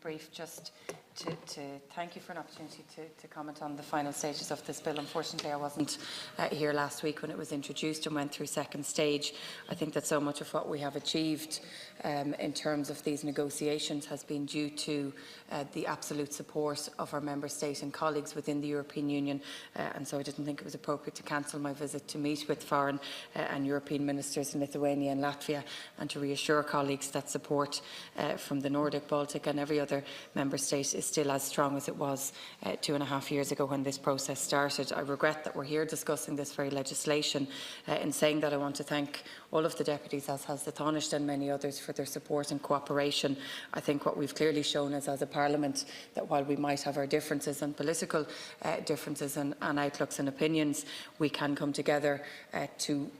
brief, just to thank you for an opportunity to comment on the final stages of this bill. Unfortunately, I wasn't here last week when it was introduced and went through second stage. I think that so much of what we have achieved in terms of these negotiations has been due to the absolute support of our Member State and colleagues within the European Union, and so I didn't think it was appropriate to cancel my visit to meet with foreign and European ministers in Lithuania and Latvia, and to reassure colleagues that support from the Nordic, Baltic and every other Member State is still as strong as it was 2.5 years ago when this process started. I regret that we're here discussing this very legislation. In saying that, I want to thank all of the deputies, as has the Taoiseach and many others, for their support and cooperation. I think what we've clearly shown is, as a Parliament, that while we might have our differences and political differences and outlooks and opinions, we can come together to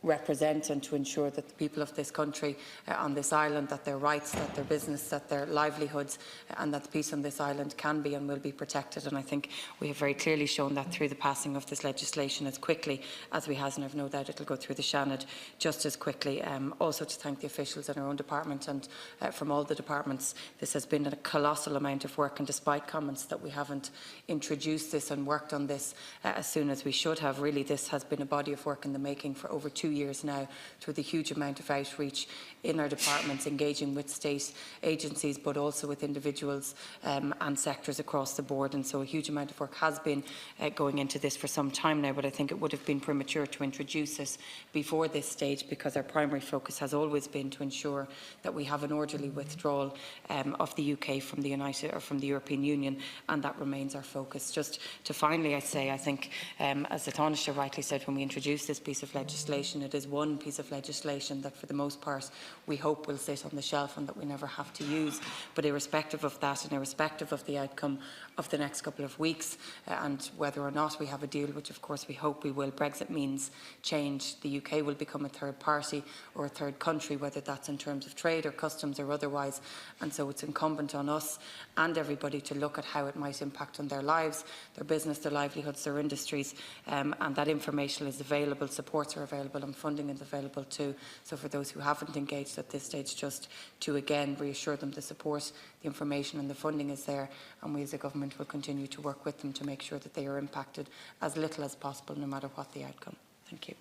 represent and to ensure that the people of this country on this island, that their rights, that their business, that their livelihoods and that the peace on this island can be and will be protected. And I think we have very clearly shown that through the passing of this legislation as quickly as we has, and I've no doubt it will go through the Seanad just as quickly. Also to thank the officials in our own department and from all the departments. This has been a colossal amount of work, and despite comments that we haven't introduced this and worked on this as soon as we should have, really this has been a body of work in the making for over 2 years now, through the huge amount of outreach in our departments, engaging with state agencies but also with individuals and sectors across the board. And so a huge amount of work has been going into this for some time now, but I think it would have been premature to introduce this before this stage, because our primary focus has always been to ensure that we have an orderly withdrawal of the UK from the European Union, and that remains our focus. Just to finally, I say, I think as the Taoiseach rightly said when we introduced this piece of legislation, it is one piece of legislation that for the most part we hope will sit on the shelf and that we never have to use. But irrespective of that, and irrespective of the outcome of the next couple of weeks and whether or not we have a deal, which of course we hope we will, Brexit means change. The UK will become a third party or a third country, whether that's in terms of trade or customs or otherwise. And so it's incumbent on us and everybody to look at how it might impact on their lives, their business, their livelihoods, their industries, and that information is available, supports are available and funding is available too. So for those who haven't engaged at this stage, just to again reassure them the support, the information and the funding is there, and we as a government will continue to work with them to make sure that they are impacted as little as possible, no matter what the outcome. Thank you.